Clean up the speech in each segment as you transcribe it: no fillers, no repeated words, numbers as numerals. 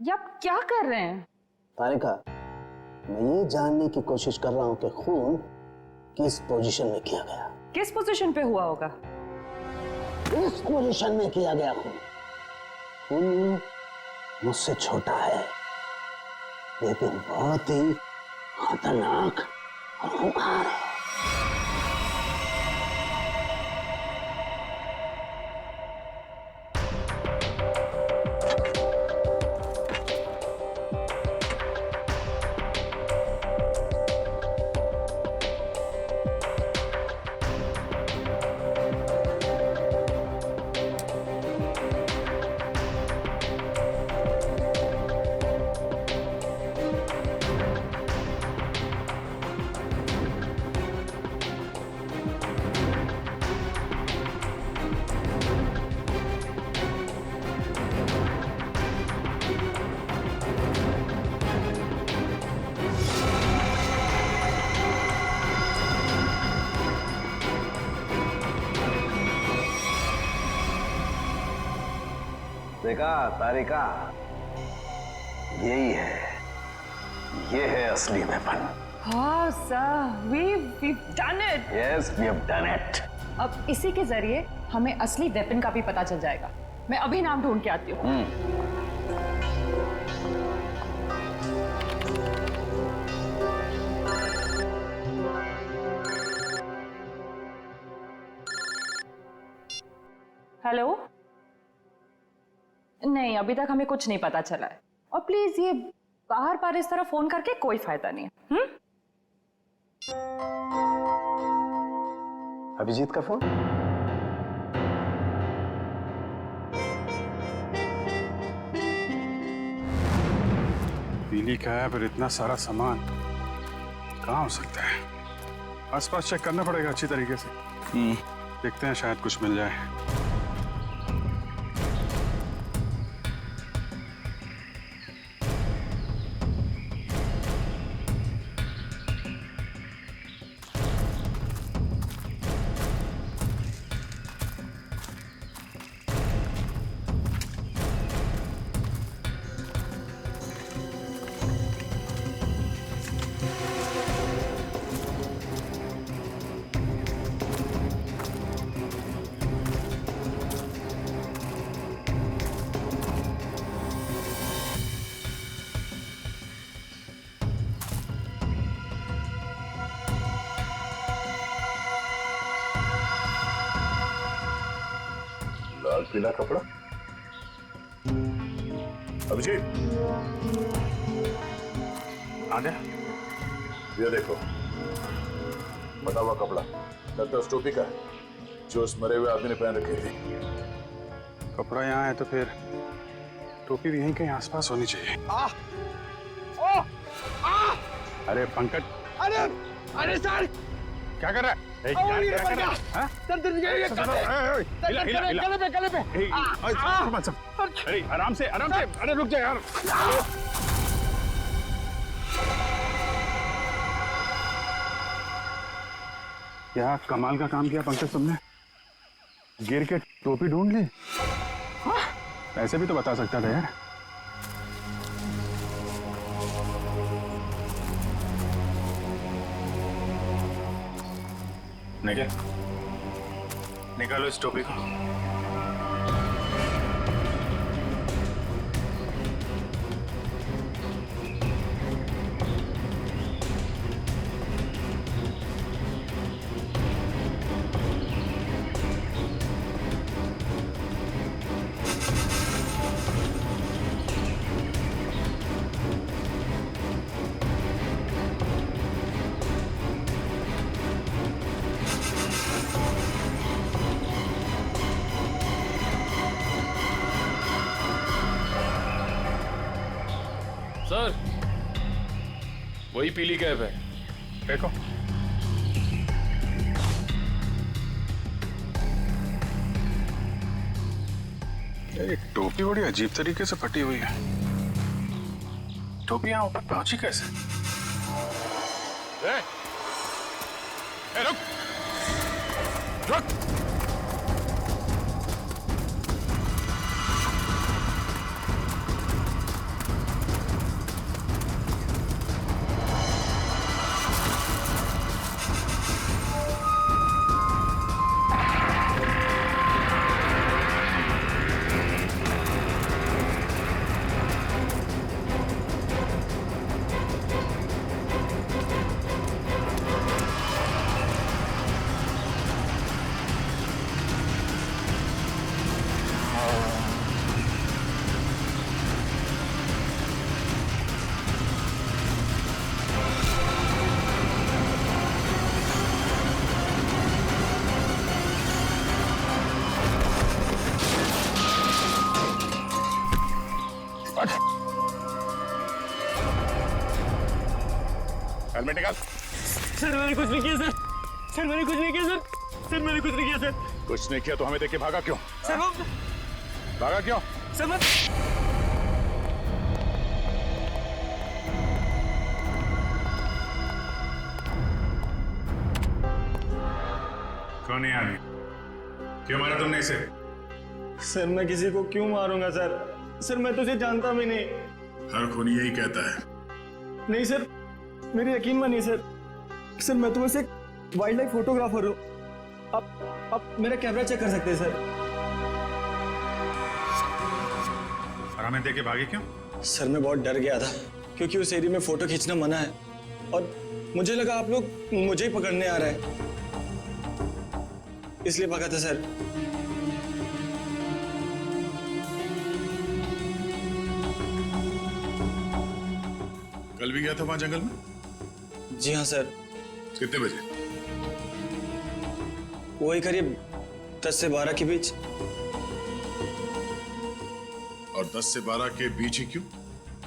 ये आप क्या कर रहे हैं? तारिका, मैं ये जानने की कोशिश कर रहा हूँ कि खून किस पोजीशन में किया गया। किस पोजीशन पे हुआ होगा? इस पोजीशन में किया गया खून। खून मुझसे छोटा है, लेकिन बहुत ही खतरनाक और खूंखार है। देखा तारिका, यही है, ये है असली वेपन। हाँ sir, we've done it. Yes, we have done it. अब इसी के जरिए हमें असली वेपन का भी पता चल जाएगा। मैं अभी नाम ढूंढ के आती हूँ। हेलो? नहीं, अभी तक हमें कुछ नहीं पता चला है। और प्लीज ये बार बार इस तरह फोन करके कोई फायदा नहीं है। अभिजीत का फोन? पीली का है, पर इतना सारा सामान कहाँ हो सकता है? आसपास चेक करना पड़ेगा अच्छी तरीके से। देखते हैं, शायद कुछ मिल जाए। लाल पीला कपड़ा। अभिजीत, आने ये देखो, फटा हुआ कपड़ा, लगता है उस टोपी का है जो उस मरे हुए आदमी ने पहन रखी थी। कपड़ा यहाँ है तो फिर टोपी भी यहीं कहीं आसपास होनी चाहिए। अरे पंकज, अरे सर, क्या कर रहा है? गले पे। अरे आराम से, अरे रुक जा यार। क्या कमाल का काम किया पंकज तुमने, गिर के टोपी ढूंढ ली। ऐसे भी तो बता सकता था यार। निकालो इस टोपी को। सर, वही पीली कैप है। देखो, ये टोपी बड़ी अजीब तरीके से फटी हुई है। टोपी यहाँ ऊपर पहुंची कैसे? रुक रुक। निकाल। सर मैंने कुछ नहीं किया सर। सर मैंने कुछ नहीं किया सर। सर मैंने कुछ नहीं किया सर। कुछ नहीं किया तो हमें देख के भागा क्यों? सर वो भागा क्यों? सर मैं कौन है आदमी? क्यों मारा तुमने इसे? सर मैं किसी को क्यों मारूंगा सर? सर मैं तो उसे जानता भी नहीं। हर खूनी यही कहता है। नहीं सर, मेरी यकीन मानिए सर। सर मैं तो बस एक वाइल्ड लाइफ फोटोग्राफर हूँ। आप मेरा कैमरा चेक कर सकते हैं सर। और हमें देख के भागे क्यों? सर मैं बहुत डर गया था क्योंकि उस एरिया में फोटो खींचना मना है और मुझे लगा आप लोग मुझे ही पकड़ने आ रहे हैं, इसलिए भागा था सर। कल भी गया था वहां जंगल में? जी हाँ सर। कितने बजे? वही करीब 10 से 12 के बीच। और 10 से 12 के बीच ही क्यों?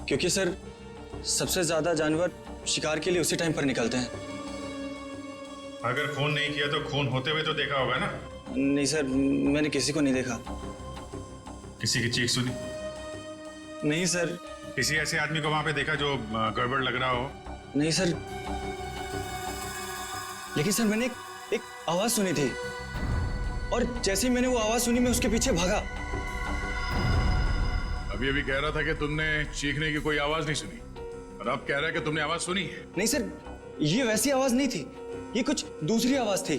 क्योंकि सर सबसे ज्यादा जानवर शिकार के लिए उसी टाइम पर निकलते हैं। अगर खून नहीं किया तो खून होते हुए तो देखा होगा ना? नहीं सर, मैंने किसी को नहीं देखा। किसी की चीख सुनी? नहीं सर। किसी ऐसे आदमी को वहां पे देखा जो गड़बड़ लग रहा हो? नहीं सर, लेकिन सर मैंने एक आवाज सुनी थी और जैसे ही मैंने वो आवाज सुनी मैं उसके पीछे भागा। अभी अभी कह रहा था कि तुमने चीखने की कोई आवाज नहीं सुनी और अब कह रहा है कि तुमने आवाज सुनी है। नहीं सर, ये वैसी आवाज नहीं थी, ये कुछ दूसरी आवाज थी।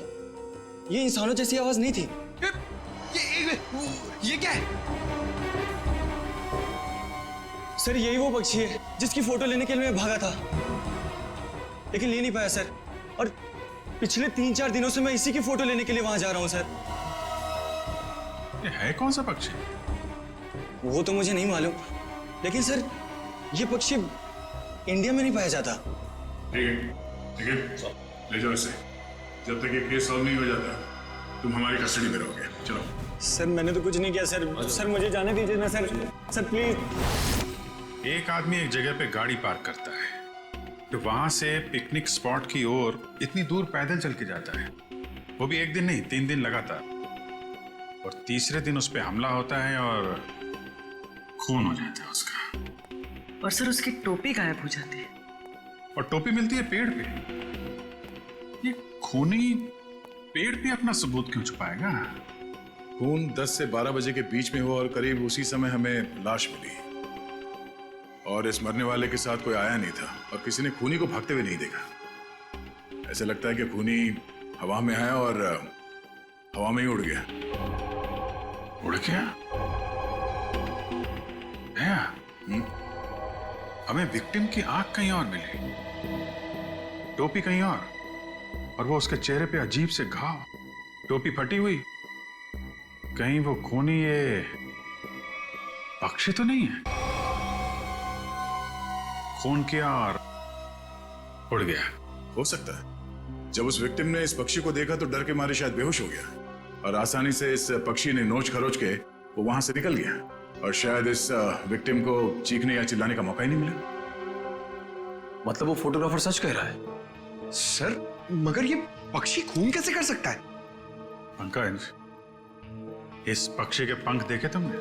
ये इंसानों जैसी आवाज नहीं थी। ये क्या है? सर यही वो पक्षी है जिसकी फोटो लेने के लिए मैं भागा था, लेकिन ले नहीं पाया सर। और पिछले 3-4 दिनों से मैं इसी की फोटो लेने के लिए वहां जा रहा हूं सर। ये है कौन सा पक्षी? वो तो मुझे नहीं मालूम, लेकिन सर ये पक्षी इंडिया में नहीं पाया जाता। ठीक है, ले जाओ इसे। जब तक ये केस सॉल्व नहीं हो जाता तुम हमारी कस्टडी में रहोगे। चलो। सर मैंने तो कुछ नहीं किया सर। सर मुझे जाने दीजिए ना सर। Sir please. एक आदमी एक जगह पे गाड़ी पार्क करता है तो वहां से पिकनिक स्पॉट की ओर इतनी दूर पैदल चल के जाता है, वो भी एक दिन नहीं 3 दिन लगातार, और तीसरे दिन उस पे हमला होता है और खून हो जाता है उसका। और सर उसकी टोपी गायब हो जाती है। और टोपी मिलती है पेड़ पे। ये खूनी पेड़ पे अपना सबूत क्यों छुपाएगा? खून 10 से 12 बजे के बीच में हुआ और करीब उसी समय हमें लाश मिली और इस मरने वाले के साथ कोई आया नहीं था और किसी ने खूनी को भागते हुए नहीं देखा। ऐसे लगता है कि खूनी हवा में आया और हवा में ही उड़ गया। उड़ गया? हमें विक्टिम की आंख कहीं और मिली, टोपी कहीं और वो उसके चेहरे पे अजीब से घाव, टोपी फटी हुई। कहीं वो खूनी ये पक्षी तो नहीं है? खून किया और उड़ गया। हो सकता है जब उस विक्टिम ने इस पक्षी को देखा तो डर के मारे शायद बेहोश हो गया और आसानी से इस पक्षी ने नोच खरोच के वो वहां से निकल गया और शायद इस विक्टिम को चीखने या चिल्लाने का मौका ही नहीं मिला। मतलब वो फोटोग्राफर सच कह रहा है? सर मगर ये पक्षी खून कैसे कर सकता है? पंकज, इस पक्षी के पंख देखे तुमने?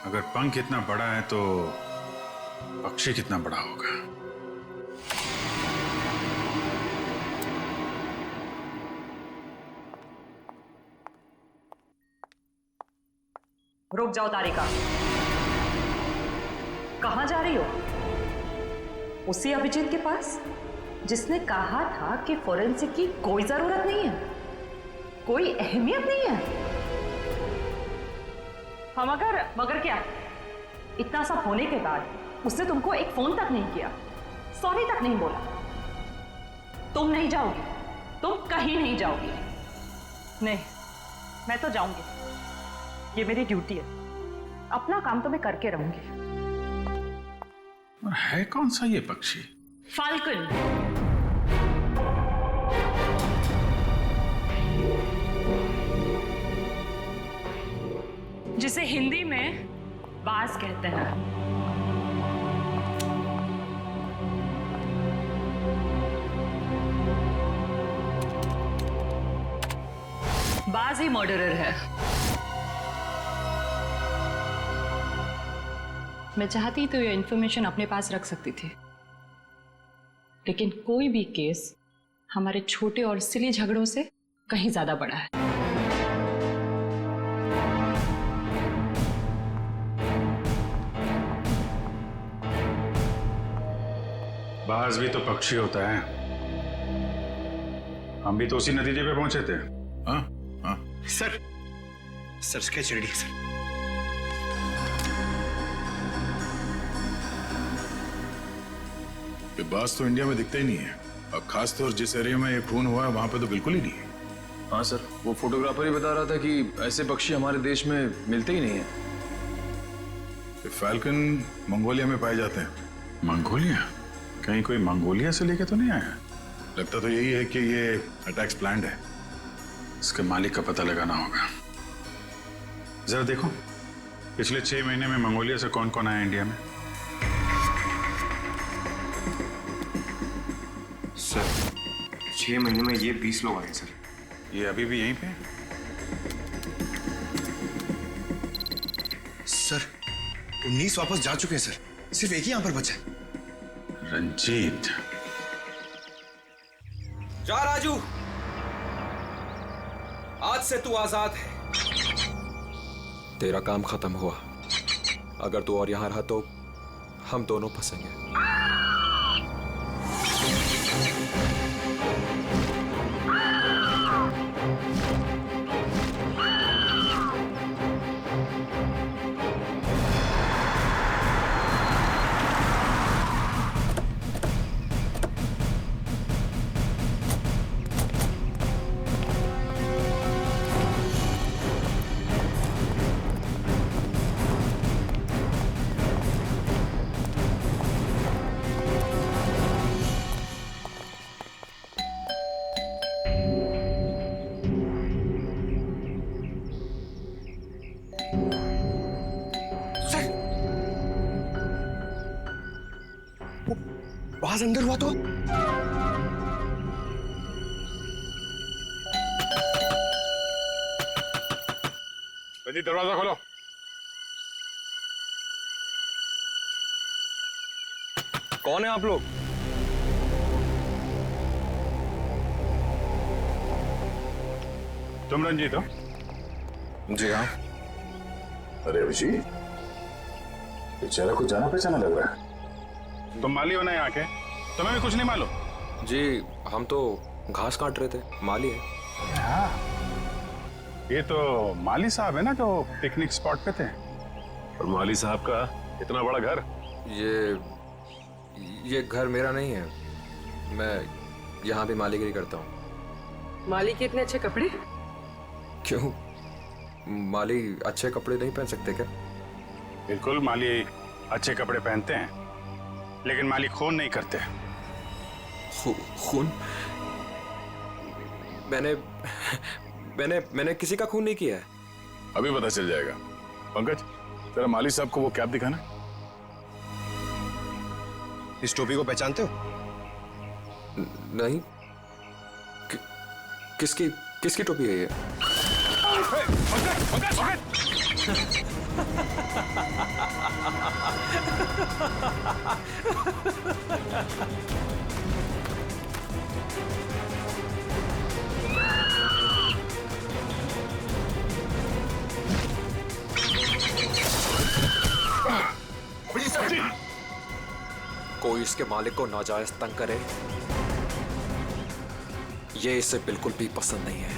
अगर पंख इतना बड़ा है तो पक्षी कितना बड़ा होगा? रुक जाओ तारिका, कहां जा रही हो? उसी अभिजीत के पास जिसने कहा था कि फोरेंसिक की कोई जरूरत नहीं है, कोई अहमियत नहीं है। हाँ मगर क्या, इतना सब होने के बाद उसने तुमको एक फोन तक नहीं किया, सॉरी तक नहीं बोला। तुम नहीं जाओगी, तुम कहीं नहीं जाओगी। नहीं, मैं तो जाऊंगी, ये मेरी ड्यूटी है, अपना काम तो मैं करके रहूंगी। और है कौन सा ये पक्षी? फाल्कन। जिसे हिंदी में बाज कहते हैं। फर्जी मर्डरर है। मैं चाहती तो ये इंफॉर्मेशन अपने पास रख सकती थी, लेकिन कोई भी केस हमारे छोटे और सिली झगड़ों से कहीं ज्यादा बड़ा है। बाज भी तो पक्षी होता है। हम भी तो उसी नतीजे पे पहुंचे थे। हाँ हाँ। सर स्केच रेडी है सर। ये बास तो इंडिया में दिखता ही नहीं है, और खासतौर जिस एरिया में ये खून हुआ है वहां पे तो बिल्कुल ही नहीं है। हाँ सर, वो फोटोग्राफर ही बता रहा था कि ऐसे पक्षी हमारे देश में मिलते ही नहीं है। ये फैल्कन मंगोलिया में पाए जाते हैं। मंगोलिया? कहीं कोई मंगोलिया से लेके तो नहीं आया? लगता तो यही है कि ये अटैक्स प्लान्ड है। इसके मालिक का पता लगाना होगा। जरा देखो पिछले 6 महीने में मंगोलिया से कौन कौन आया इंडिया में। सर 6 महीने में ये 20 लोग आए सर। ये अभी भी यहीं पे हैं? सर 19 वापस जा चुके हैं सर, सिर्फ एक ही यहां पर बचा है। रंजीत। जा राजू, आज से तू आजाद है। तेरा काम खत्म हुआ। अगर तू और यहां रहा तो हम दोनों फंसेंगे। बाज अंदर हुआ तो रंजीत दरवाजा खोलो। कौन है आप लोग? तुम रंजीत हो? जी हाँ। अरे अभिजीत, बेचारा कुछ जाना पहचाना लग रहा है। तुम माली हो ना यहाँ के? तुम्हें भी कुछ नहीं मालूम? जी हम तो घास काट रहे थे, माली है। हाँ, ये तो माली साहब है ना जो पिकनिक स्पॉट पे थे। और माली साहब का इतना बड़ा घर? ये घर मेरा नहीं है, मैं यहाँ भी मालीगिरी करता हूँ। माली के इतने अच्छे कपड़े? क्यों, माली अच्छे कपड़े नहीं पहन सकते क्या? बिल्कुल, माली अच्छे कपड़े पहनते हैं, लेकिन माली खून नहीं करते। खून? मैंने किसी का खून नहीं किया है। अभी पता चल जाएगा। पंकज, तेरा माली साहब को वो कैप दिखाना। इस टोपी को पहचानते हो? नहीं। किसकी टोपी है ये? कोई इसके मालिक को नाजायज तंग करे, ये इसे बिल्कुल भी पसंद नहीं है।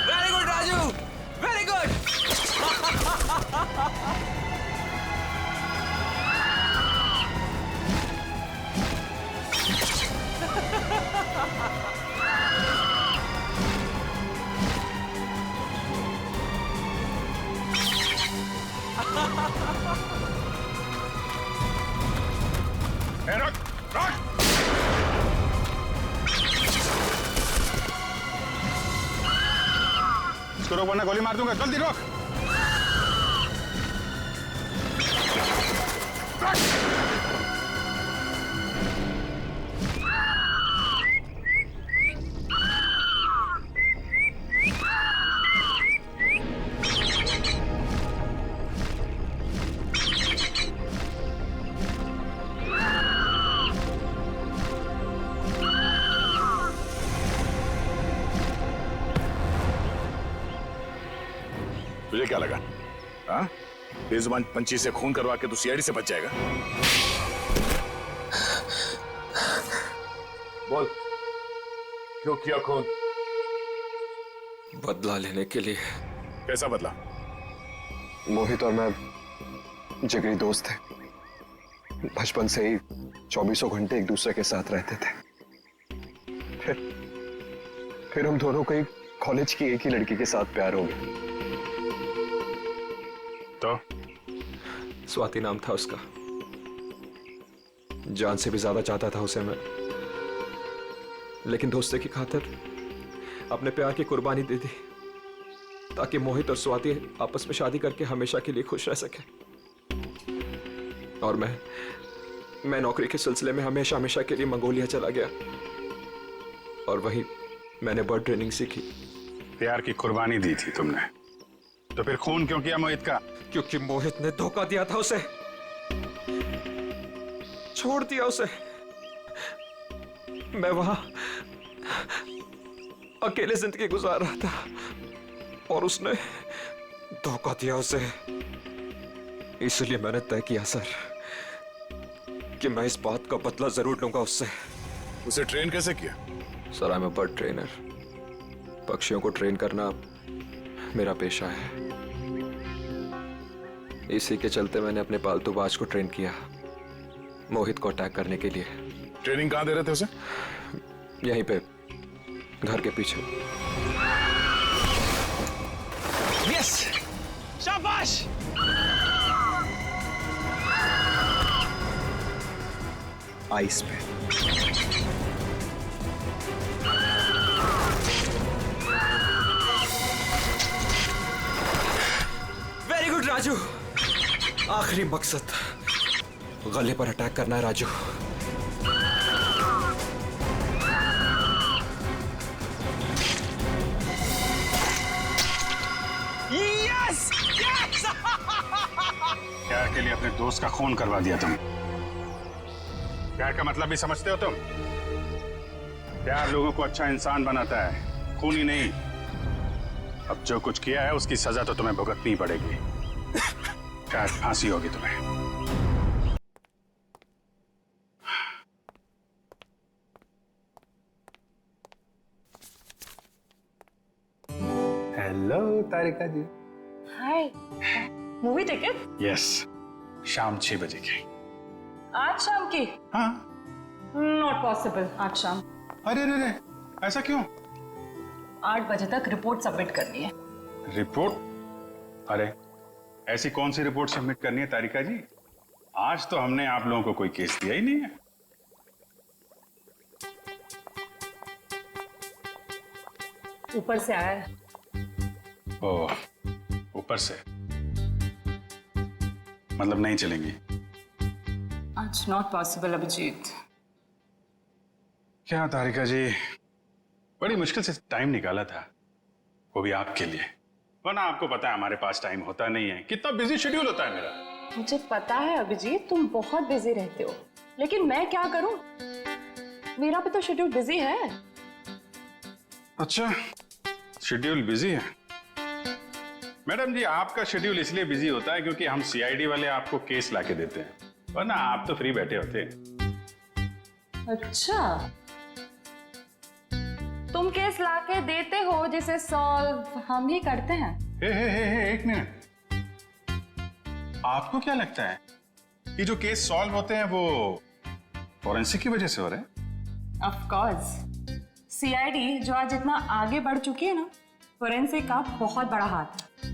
Very good Raju, very good. रुक, रुक। इसको रोक वरना गोली मार दूंगा। जल्दी रोक। तुझे क्या लगा? हाँ, बेजुबान पंछी से खून करवा के तू सीआईडी से बच जाएगा? बोल, क्यों किया खून? बदला लेने के लिए। कैसा बदला? मोहित और मैं जिगरी दोस्त थे। बचपन से ही 24 घंटे एक दूसरे के साथ रहते थे। फिर हम दोनों को ही कॉलेज की एक ही लड़की के साथ प्यार हो गया। तो स्वाति नाम था उसका। जान से भी ज्यादा चाहता था उसे मैं, लेकिन दोस्ती की खातिर अपने प्यार की कुर्बानी दे दी ताकि मोहित और स्वाति आपस में शादी करके हमेशा के लिए खुश रह सके। और मैं नौकरी के सिलसिले में हमेशा के लिए मंगोलिया चला गया और वहीं मैंने बर्ड ट्रेनिंग सीखी। प्यार की कुर्बानी दी थी तुमने, तो फिर खून क्यों किया मोहित का? क्योंकि मोहित ने धोखा दिया था उसे, छोड़ दिया उसे। मैं वहां अकेले जिंदगी गुजार रहा था और उसने धोखा दिया उसे। इसलिए मैंने तय किया सर कि मैं इस बात का बदला जरूर लूंगा उससे। उसे ट्रेन कैसे किया? Sir I am a bird trainer. पक्षियों को ट्रेन करना मेरा पेशा है। इसी के चलते मैंने अपने पालतू बाज को ट्रेन किया मोहित को अटैक करने के लिए। ट्रेनिंग कहाँ दे रहे थे उसे? यहीं पे, घर के पीछे। यस, शाबाश। आइस पे। Very good Raju. आखिरी मकसद गले पर अटैक करना है राजू। Yes yes. प्यार के लिए अपने दोस्त का खून करवा दिया तुम। प्यार का मतलब भी समझते हो तुम? प्यार लोगों को अच्छा इंसान बनाता है, खून ही नहीं। अब जो कुछ किया है उसकी सजा तो तुम्हें भुगतनी पड़ेगी। शायद फांसी होगी तुम्हें। हेलो तारिका जी। हाय, मूवी टिकट? यस, शाम 6 बजे की। आज शाम की? हाँ। नॉट पॉसिबल आज शाम। अरे अरे, ऐसा क्यों? 8 बजे तक रिपोर्ट सबमिट करनी है। रिपोर्ट? अरे ऐसी कौन सी रिपोर्ट सबमिट करनी है तारिका जी? आज तो हमने आप लोगों को कोई केस दिया ही नहीं है। ऊपर से आया है। ओह, ऊपर से मतलब नहीं चलेंगी? आज नॉट पॉसिबल अभिजीत। क्या तारिका जी, बड़ी मुश्किल से टाइम निकाला था, वो भी आपके लिए। वरना आपको पता है हमारे पास टाइम होता नहीं है, कितना बिजी शेड्यूल होता है मेरा। मुझे पता है अभिजीत, तुम बहुत बिजी रहते हो, लेकिन मैं क्या करूं? मेरा भी तो शेड्यूल बिजी है। अच्छा, शेड्यूल बिजी है? मैडम जी, आपका शेड्यूल इसलिए बिजी होता है क्योंकि हम सीआईडी वाले आपको केस लाके देते हैं, वरना आप तो फ्री बैठे होते हैं। अच्छा, तुम केस लाके देते हो जिसे सॉल्व हम ही करते हैं। हे, एक मिनट। आपको क्या लगता है कि जो केस सॉल्व होते हैं वो फॉरेंसिक की वजह से हो रहे हैं? ऑफ कोर्स, सीआईडी जो आज इतना आगे बढ़ चुकी है ना, फोरेंसिक का बहुत बड़ा हाथ है।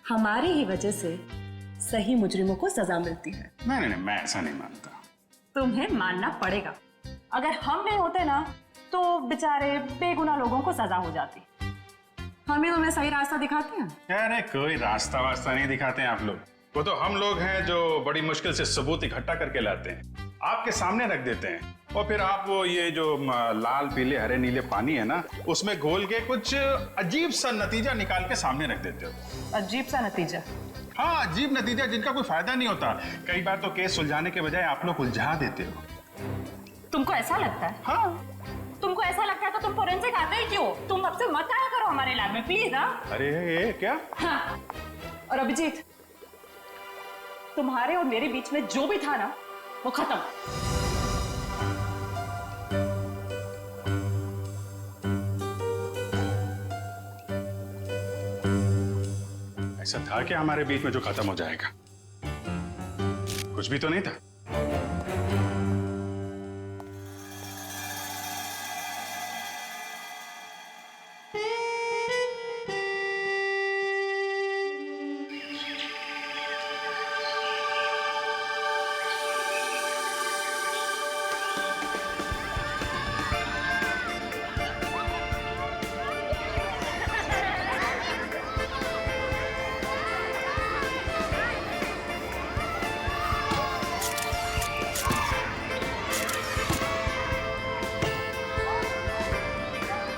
हमारी ही वजह से सही मुजरिमों को सजा मिलती है। नहीं, मैं ऐसा नहीं मानता। तुम्हें मानना पड़ेगा। अगर हम नहीं होते ना तो बेचारे बेगुनाह लोगों को सजा हो जाती। हम ही तुम्हें सही रास्ता दिखाते हैं। अरे कोई रास्ता वास्ता नहीं दिखाते हैं आप लोग, वो तो हम लोग हैं जो बड़ी मुश्किल से सबूत इकट्ठा करके लाते हैं, आपके सामने रख देते हैं, और फिर आप वो ये जो लाल पीले हरे नीले पानी है ना, उसमें घोल के कुछ अजीब सा नतीजा निकाल के सामने रख देते हो। अजीब सा नतीजा? हाँ, अजीब नतीजा जिनका कोई फायदा नहीं होता। कई बार तो केस सुलझाने के बजाय आप लोग उलझा देते हो। तुमको ऐसा लगता है? हाँ। तुमको ऐसा लगता है तो तुम फोरेंसिक आते ही क्यों? तुम अब से मत आया करो हमारे लैब में प्लीज। हाँ अरे ये क्या? हाँ। और अभिजीत, तुम्हारे और मेरे बीच में जो भी था ना वो खत्म। ऐसा था कि हमारे बीच में जो खत्म हो जाएगा? कुछ भी तो नहीं था।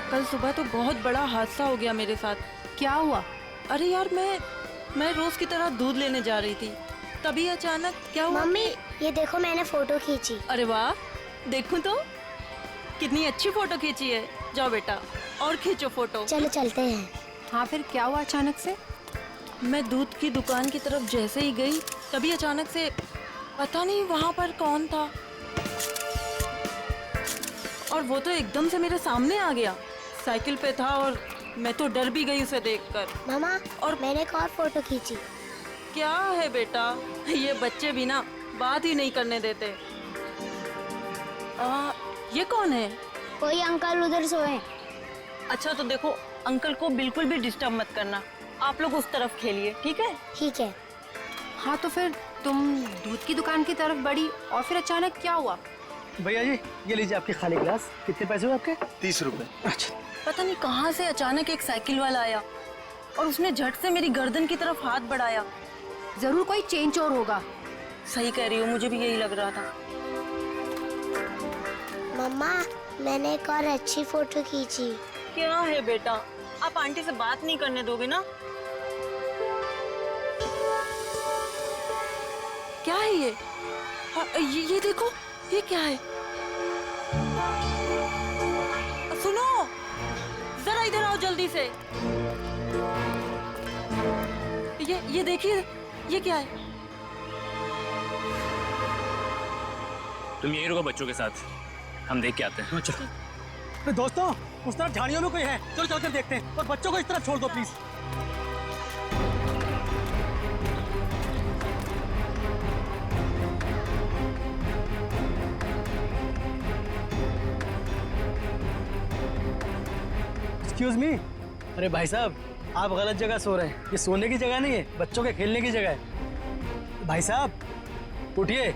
कल सुबह तो बहुत बड़ा हादसा हो गया मेरे साथ। क्या हुआ? अरे यार, मैं रोज की तरह दूध लेने जा रही थी, तभी अचानक क्या हुआ? मम्मी ये देखो मैंने फोटो खींची। अरे वाह, देखूं तो कितनी अच्छी फोटो खींची है। जाओ बेटा और खींचो फोटो। चलो चलते हैं। हाँ फिर क्या हुआ अचानक से? मैं दूध की दुकान की तरफ जैसे ही गई तभी अचानक से पता नहीं वहाँ पर कौन था, और वो तो एकदम से मेरे सामने आ गया। साइकिल पे था और मैं तो डर भी गई उसे देखकर। मामा और मैंने एक और फोटो खींची। क्या है बेटा, ये बच्चे भी ना बात ही नहीं करने देते। ये कौन है? कोई अंकल उधर सोए। अच्छा तो देखो, अंकल को बिल्कुल भी डिस्टर्ब मत करना, आप लोग उस तरफ खेलिए, ठीक है? ठीक है। हाँ तो फिर तुम दूध की दुकान की तरफ बढ़ी और फिर अचानक क्या हुआ? भैया जी ये लीजिए आपके खाली गिलास। कितने पैसे हुए आपके? 30 रुपए। अच्छा। पता नहीं कहाँ से अचानक एक साइकिल वाला आया और उसने झट से मेरी गर्दन की तरफ हाथ बढ़ाया। जरूर कोई चेन चोर होगा। सही कह रही हो, मुझे भी यही लग रहा था। मम्मा मैंने एक और अच्छी फोटो खींची। क्या है बेटा, आप आंटी से बात नहीं करने दोगे ना? क्या है ये? ये देखो, ये क्या है? सुनो, जरा इधर आओ जल्दी से। ये देखिए, ये क्या है? तुम यहीं रुको बच्चों के साथ, हम देख के आते हैं। चलो। दोस्तों उस तरफ झाड़ियों में कोई है, चलो चलकर देखते हैं, और बच्चों को इस तरफ छोड़ दो प्लीज। Excuse me. अरे भाई साहब, आप गलत जगह सो रहे हैं। ये सोने की जगह नहीं है, बच्चों के खेलने की जगह है। भाई साहब उठिए।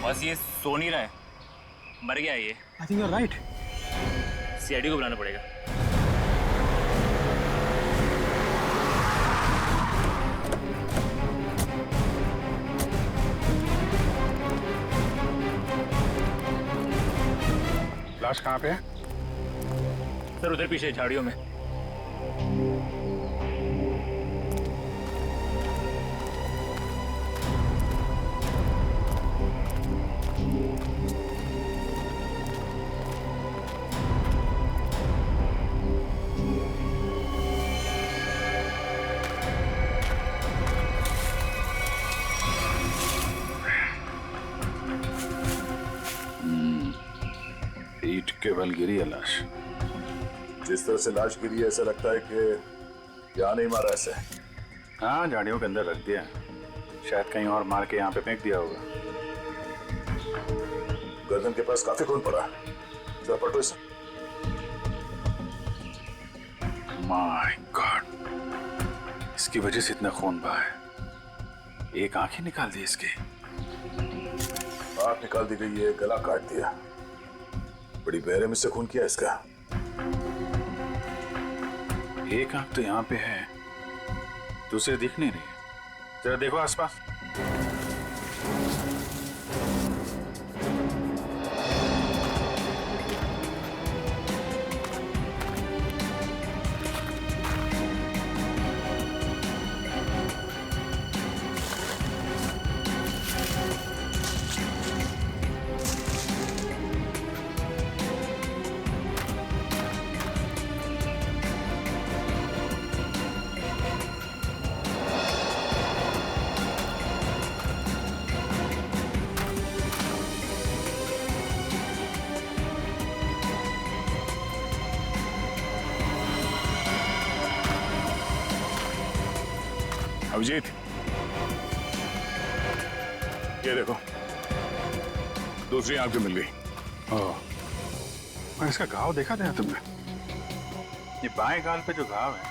बस ये सो नहीं रहा है, मर गया है ये। I think you are right. CID को बुलाना पड़ेगा। लाश कहाँ पे है? सर उधर पीछे झाड़ियों में। ईंट के बल गिरी है लाश। जिस तरह से लाश गिरी है ऐसा लगता है कि यहाँ नहीं मारा ऐसे। हाँ, झाड़ियों के अंदर रख दिया, शायद कहीं और मार के यहाँ पे फेंक दिया होगा। गर्दन के पास काफी खून पड़ा, जरा पलटो इसे। माय गॉड, इसकी वजह से इतना खून बहा है। एक आंख ही निकाल दी इसकी। आंख निकाल दी गई है, गला काट दिया। बड़ी बेरहमी से खून किया इसका। एक आंख तो यहाँ पे है, दूसरे दिख नहीं रही। जरा देखो आसपास। अभिजीत, ये देखो, दूसरी आंख भी मिल गई। और इसका घाव देखा था तुमने? ये बाएं गाल पे जो घाव है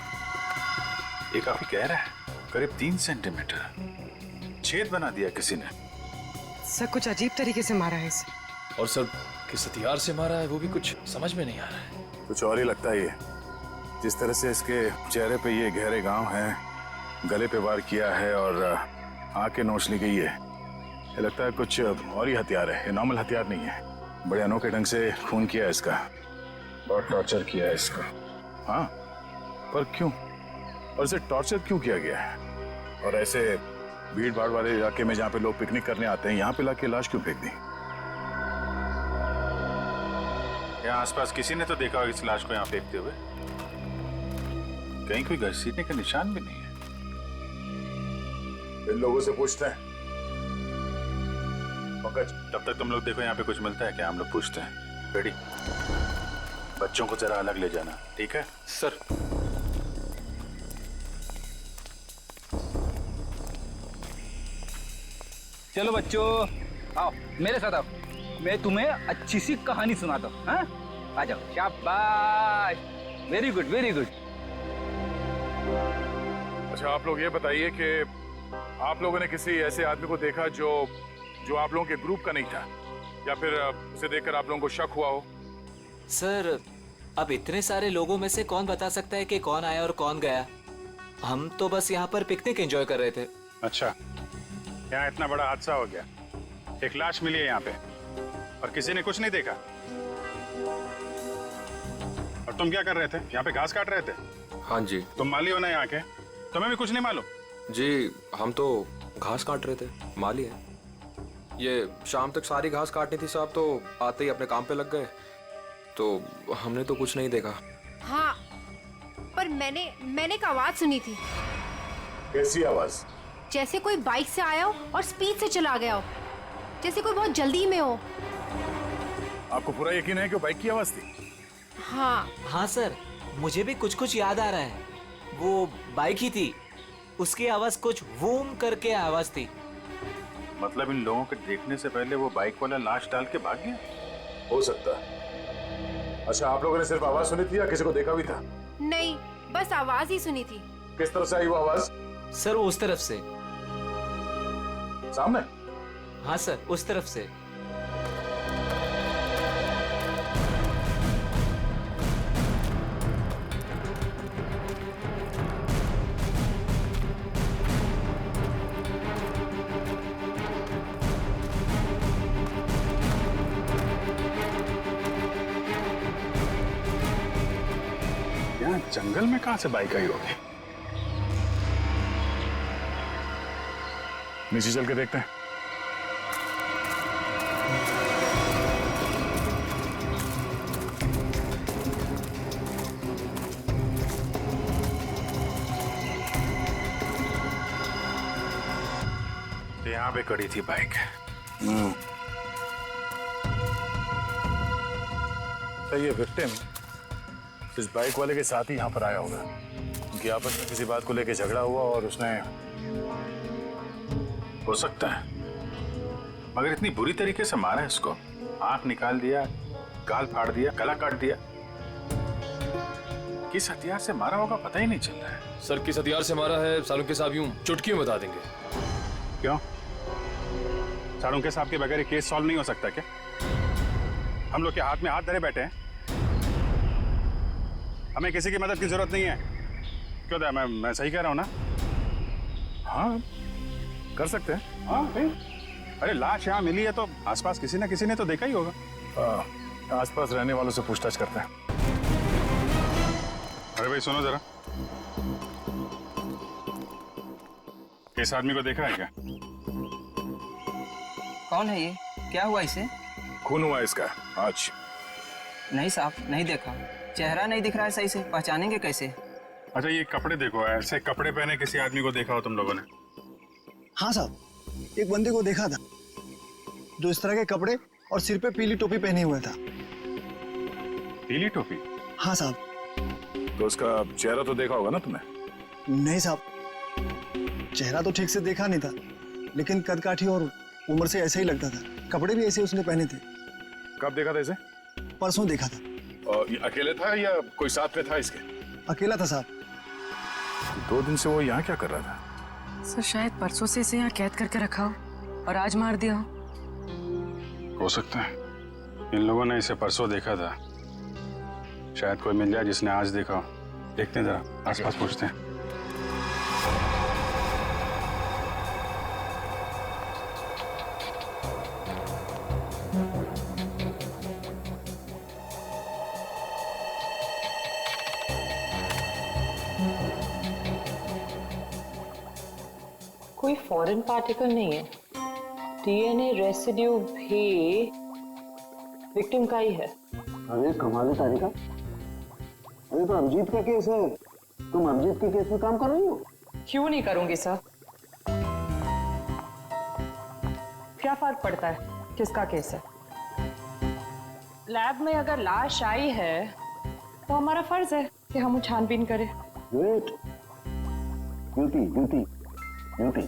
ये काफी गहरा है, करीब 3 सेंटीमीटर। छेद बना दिया किसी ने। सर कुछ अजीब तरीके से मारा है इसे। और सर किस हथियार से मारा है वो भी कुछ समझ में नहीं आ रहा है। कुछ और ही लगता है ये। जिस तरह से इसके चेहरे पे ये गहरे घाव हैं, गले पे वार किया है और आंखें नोच ली गई है, ये लगता है कुछ और ही हथियार है। ये नॉर्मल हथियार नहीं है। बड़े अनोखे ढंग से खून किया है इसका, बहुत टॉर्चर किया है इसका। हाँ, पर क्यों? और इसे टॉर्चर क्यों किया गया है? और ऐसे भीड़ भाड़ वाले इलाके में जहाँ पे लोग पिकनिक करने आते हैं, यहाँ पे लाके लाश क्यों फेंक दी? यहाँ आसपास किसी ने तो देखा होगा इस लाश को यहाँ फेंकते हुए। कहीं कोई घसीटने का निशान भी नहीं है। इन लोगों से पूछते हैं। पंकज, तब तक तुम लोग देखो यहाँ पे कुछ मिलता है क्या, हम लोग पूछते हैं। रेडी? बच्चों को जरा अलग ले जाना, ठीक है? सर। चलो बच्चों, आओ मेरे साथ आओ, मैं तुम्हें अच्छी सी कहानी सुनाता हूँ। हाँ, आ जाओ। शाबाश, वेरी गुड वेरी गुड। अच्छा, आप लोग ये बताइए कि आप लोगों ने किसी ऐसे आदमी को देखा जो आप लोगों के ग्रुप का नहीं था, या फिर उसे देखकर आप लोगों को शक हुआ हो? सर अब इतने सारे लोगों में से कौन बता सकता है कि कौन आया और कौन गया। हम तो बस यहाँ पर पिकनिक एंजॉय कर रहे थे। अच्छा, यहाँ इतना बड़ा हादसा हो गया, एक लाश मिली है यहाँ पे और किसी ने कुछ नहीं देखा। और तुम क्या कर रहे थे? यहाँ पे घास काट रहे थे? हाँ जी। तुम माली हो ना यहाँ के, तुम्हें भी कुछ नहीं मालूम? जी, हम तो घास काट रहे थे, माली है। ये शाम तक सारी घास काटनी थी साहब, तो आते ही अपने काम पे लग गए, तो हमने तो कुछ नहीं देखा। हाँ, पर मैंने एक आवाज सुनी थी। कैसी आवाज? जैसे कोई बाइक से आया हो और स्पीड से चला गया हो, जैसे कोई बहुत जल्दी में हो। आपको पूरा यकीन है कि वो बाइक की आवाज थी? हाँ। हाँ सर, मुझे भी कुछ कुछ याद आ रहा है। वो बाइक ही थी, उसकी आवाज कुछ वूम करके आवाज थी। मतलब इन लोगों के देखने से पहले वो बाइक वाला लाश डाल के भाग गया? हो सकता है। अच्छा, आप लोगों ने सिर्फ आवाज सुनी थी या किसी को देखा भी था? नहीं, बस आवाज ही सुनी थी। किस तरफ से आई वो आवाज? सर वो उस तरफ से। सामने? हाँ सर, उस तरफ से। यहाँ जंगल में कहाँ से बाइक आई होगी? नीचे चल के देखते हैं। तो यहाँ पे खड़ी थी बाइक। तो ये विक्टिम इस बाइक वाले के साथ ही यहाँ पर आया होगा। उनकी आपस में किसी बात को लेकर झगड़ा हुआ और उसने... हो सकता है, मगर इतनी बुरी तरीके से मारा है इसको। आंख निकाल दिया, गाल फाड़ दिया, गला काट दिया। किस हथियार से मारा होगा पता ही नहीं चल रहा है। सर किस हथियार से मारा है सालुंके साहब यूं चुटकी में बता देंगे। क्यों? सालुंके साहब के बगैर केस सॉल्व नहीं हो सकता क्या? हम लोग के हाथ में हाथ धरे बैठे हैं, हमें किसी की मदद की जरूरत नहीं है। क्यों दया, मैं सही कह रहा हूँ ना? हाँ, कर सकते हैं। हाँ, अरे लाश यहाँ मिली है तो आसपास किसी न किसी ने तो देखा ही होगा। आसपास रहने वालों से पूछताछ करते हैं। अरे भाई सुनो जरा, इस आदमी को देखा है क्या? कौन है ये? क्या हुआ इसे? खून हुआ इसका आज। नहीं साहब, नहीं देखा। चेहरा नहीं दिख रहा है सही से, पहचानेंगे कैसे? अच्छा, ये कपड़े देखो, ऐसे कपड़े पहने किसी आदमी को देखा हो तुम लोगों ने? हाँ साहब, एक बंदे को देखा था जो इस तरह के कपड़े और सिर पे पीली टोपी पहने हुआ था। पीली टोपी? हाँ साहब। तो उसका चेहरा तो देखा होगा ना तुमने? नहीं साहब, चेहरा तो ठीक से देखा नहीं था, लेकिन कद काठी और उम्र से ऐसा ही लगता था। कपड़े भी ऐसे उसने पहने थे। कब देखा था इसे? परसों देखा था। और ये अकेले था या कोई साथ में था इसके? अकेला था साहब। 2 दिन से वो यहाँ क्या कर रहा था? सर शायद परसों से इसे यहाँ कैद करके रखा हो और आज मार दिया हो सकता है इन लोगों ने इसे परसों देखा था। शायद कोई मिल जाए जिसने आज देखा हो। देखते हैं जरा आसपास पूछते हैं। कोई फॉरेन पार्टिकल नहीं है। डीएनए रेसिड्यू भी विक्टिम का ही है। अरे कमाल है तारिका, अरे तो अभिजीत का केस है, तुम अभिजीत के केस में काम कर रही हो? क्यों नहीं करूंगी सर? क्या फर्क पड़ता है किसका केस है? लैब में अगर लाश आई है तो हमारा फर्ज है कि हम छानबीन करें। Wait, duty duty duty.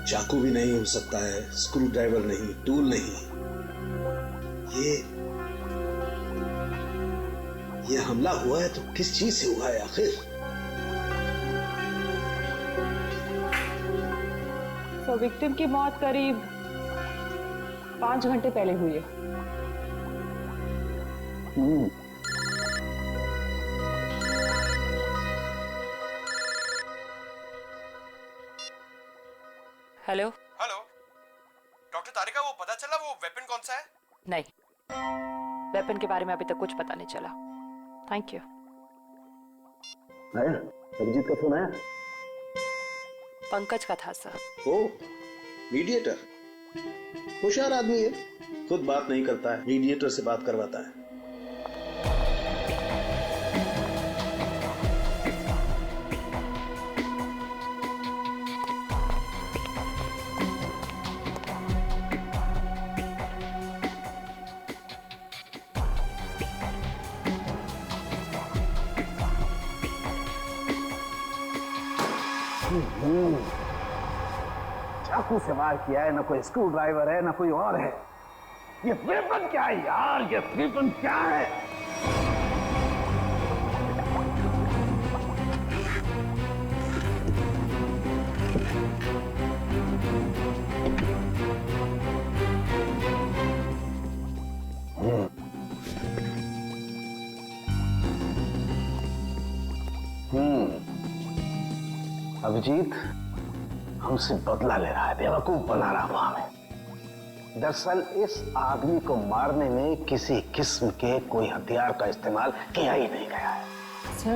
चाकू भी नहीं हो सकता है, स्क्रू ड्राइवर नहीं, टूल नहीं। ये हमला हुआ है तो किस चीज से हुआ है आखिर? तो विक्टिम की मौत करीब 5 घंटे पहले हुई है। हेलो हेलो डॉक्टर तारिका, वो पता चला वो वेपन कौन सा है? नहीं, वेपन के बारे में अभी तक कुछ पता नहीं चला। Thank you. आया अभिजीत का फोन आया? पंकज का था सर। ओ मीडिएटर, होशियार आदमी है, खुद बात नहीं करता है, मीडिएटर से बात करवाता है। चाकू से वार किया है, ना कोई स्क्रू ड्राइवर है, ना कोई और है। ये वेपन क्या है यार? ये वेपन क्या है? अभिजीत हमसे बदला ले रहा है, बेवकूफ बना रहा हुआ हमें। दरअसल इस आदमी को मारने में किसी किस्म के कोई हथियार का इस्तेमाल किया ही नहीं गया है। सर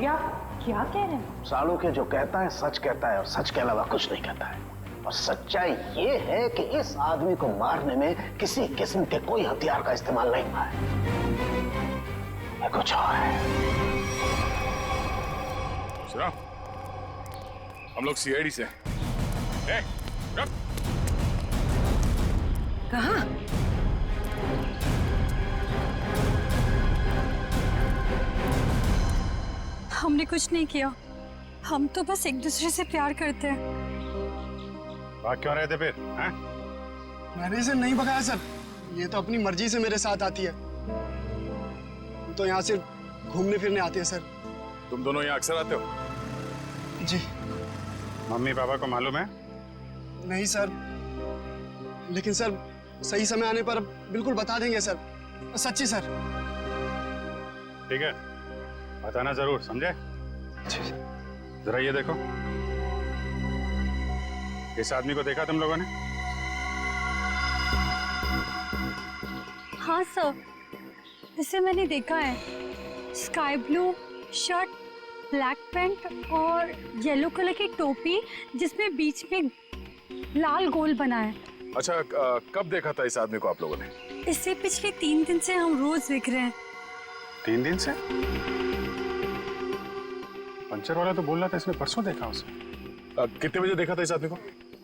आप क्या कह रहे हैं? सालों के जो कहता है सच कहता है और सच के अलावा कुछ नहीं कहता है। और सच्चाई ये है कि इस आदमी को मारने में किसी किस्म के कोई हथियार का इस्तेमाल नहीं हुआ है। ये कुछ और है। हम लोग सीआईडी से। कहाँ? हमने कुछ नहीं किया, हम तो बस एक दूसरे से प्यार करते हैं। भाग क्यों रहे थे फिर? हैं? मैंने इसे नहीं भगाया सर, ये तो अपनी मर्जी से मेरे साथ आती है। तो यहाँ से घूमने फिरने आती है सर। तुम दोनों यहाँ अक्सर आते हो? जी। मम्मी पापा को मालूम है? नहीं सर, लेकिन सर सही समय आने पर बिल्कुल बता देंगे सर, सच्ची सर। ठीक है, बताना जरूर, समझे? जरा ये देखो, इस आदमी को देखा तुम लोगों ने? हाँ सर, इसे मैंने देखा है। Sky blue shirt, black pant और येलो कलर की टोपी जिसमें बीच में लाल गोल बना है। अच्छा, कब देखा था इस आदमी को आप लोगों ने? इसे पिछले 3 दिन से हम रोज देख रहे हैं। 3 दिन से? पंचर वाला तो बोल रहा था इसने परसों देखा उसे। कितने बजे देखा था इस आदमी को?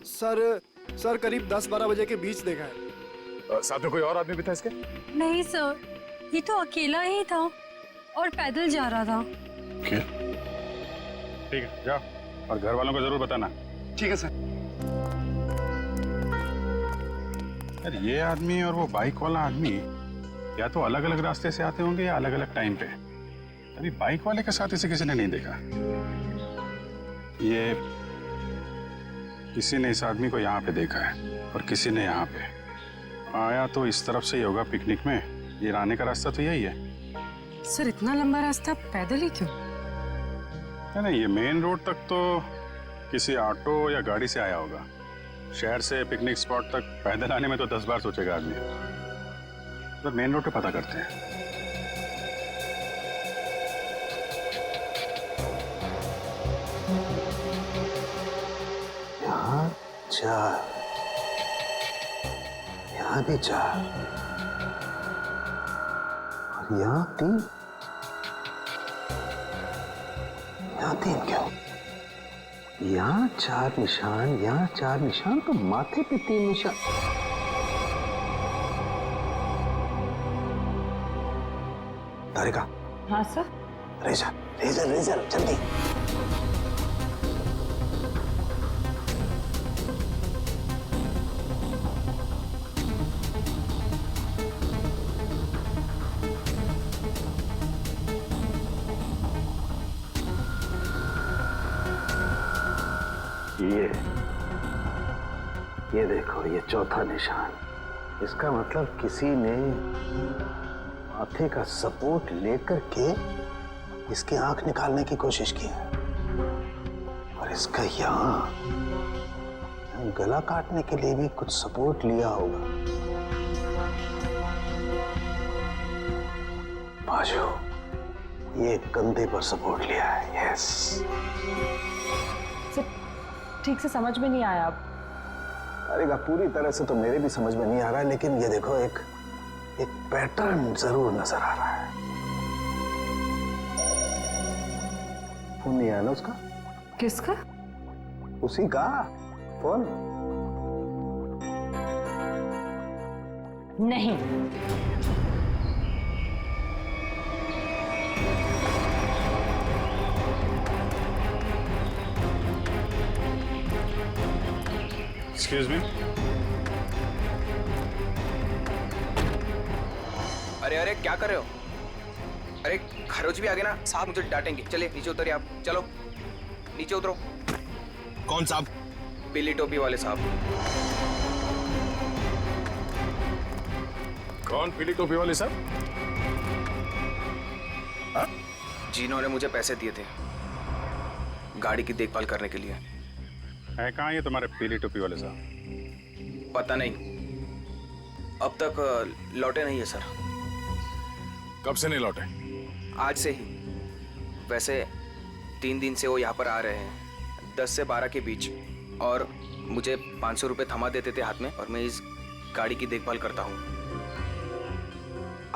सर करीब 10-12 बजे के बीच देखा है। साथ में कोई और आदमी भी था इसके? नहीं सर, ये तो अकेला ही था और पैदल जा रहा था। ठीक है, जाओ और घर वालों को जरूर बताना। ठीक है सर। यार ये आदमी और वो बाइक वाला आदमी या तो अलग अलग रास्ते से आते होंगे या अलग अलग टाइम पे। अभी बाइक वाले के साथ इसे किसी ने नहीं देखा। ये किसी ने इस आदमी को यहाँ पे देखा है और किसी ने यहाँ पे। आया तो इस तरफ से ही होगा पिकनिक में। ये आने का रास्ता तो यही है। सर इतना लंबा रास्ता पैदल ही क्यों? नहीं, ये मेन रोड तक तो किसी ऑटो या गाड़ी से आया होगा। शहर से पिकनिक स्पॉट तक पैदल आने में तो 10 बार सोचेगा आदमी। तो मेन रोड पे पता करते हैं। यहाँ 4, यहाँ भी 4 और यहाँ 3। यहाँ 3 क्यों? यहाँ 4 निशान, यहाँ 4 निशान, तो माथे पे 3 निशान। तारिका। हाँ सर। रेजर जल्दी। ये देखो, ये चौथा निशान। इसका मतलब किसी ने माथे का सपोर्ट लेकर के इसकी आंख निकालने की कोशिश की है और इसका यहाँ गला काटने के लिए भी कुछ सपोर्ट लिया होगा। बाजू, ये कंधे पर सपोर्ट लिया है। यस। ठीक से समझ में नहीं आया। अब अरे पूरी तरह से तो मेरे भी समझ में नहीं आ रहा है, लेकिन ये देखो एक पैटर्न जरूर नजर आ रहा है। फोन नहीं आया ना उसका? किसका? उसी का फोन। नहीं। Excuse me. अरे क्या कर रहे हो? अरे खरोच भी आ गए ना साहब, मुझे डांटेंगे। चलिए नीचे उतरिए आप। चलो नीचे उतरो। कौन साहब? पीली टोपी वाले साहब। कौन पीली टोपी वाले साहब? जिन्होंने मुझे पैसे दिए थे गाड़ी की देखभाल करने के लिए। है कहाँ ये तुम्हारे पीली टोपी वाले साहब? पता नहीं, अब तक लौटे नहीं है सर। कब से नहीं लौटे? आज से ही। वैसे 3 दिन से वो यहाँ पर आ रहे हैं, 10 से 12 के बीच, और मुझे 500 रुपये थमा देते थे हाथ में, और मैं इस गाड़ी की देखभाल करता हूँ।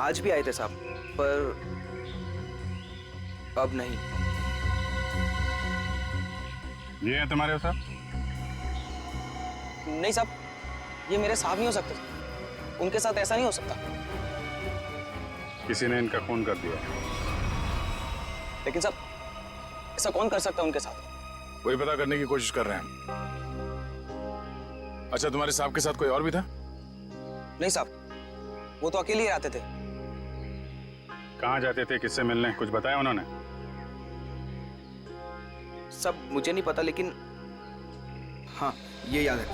आज भी आए थे साहब, पर अब नहीं। ये है तुम्हारे साहब? नहीं साहब, ये मेरे साहब नहीं हो सकते। उनके साथ ऐसा नहीं हो सकता। किसी ने इनका खून कर दिया। लेकिन साहब, ऐसा कौन कर सकता है उनके साथ? वही पता करने की कोशिश कर रहे हैं। अच्छा, तुम्हारे साहब के साथ कोई और भी था? नहीं साहब, वो तो अकेले ही रहते थे। कहाँ जाते थे, किससे मिलने, कुछ बताया उन्होंने? सब मुझे नहीं पता, लेकिन हाँ ये याद है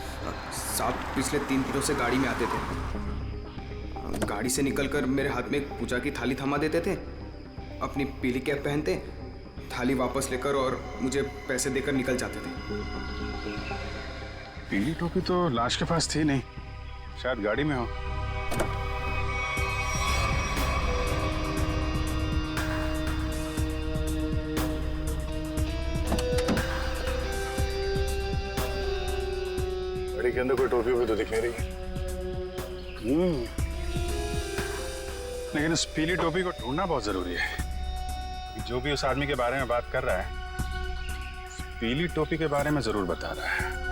साहब, पिछले 3 दिनों से गाड़ी में आते थे। गाड़ी से निकलकर मेरे हाथ में एक पूजा की थाली थमा देते थे, अपनी पीली कैप पहनते, थाली वापस लेकर और मुझे पैसे देकर निकल जाते थे। पीली टोपी तो लाश के पास थी नहीं, शायद गाड़ी में हो। गाड़ी के अंदर कोई टोपी भी तो दिख नहीं रही। लेकिन उस पीली टोपी को ढूंढना बहुत जरूरी है। जो भी उस आदमी के बारे में बात कर रहा है, उस पीली टोपी के बारे में जरूर बता रहा है।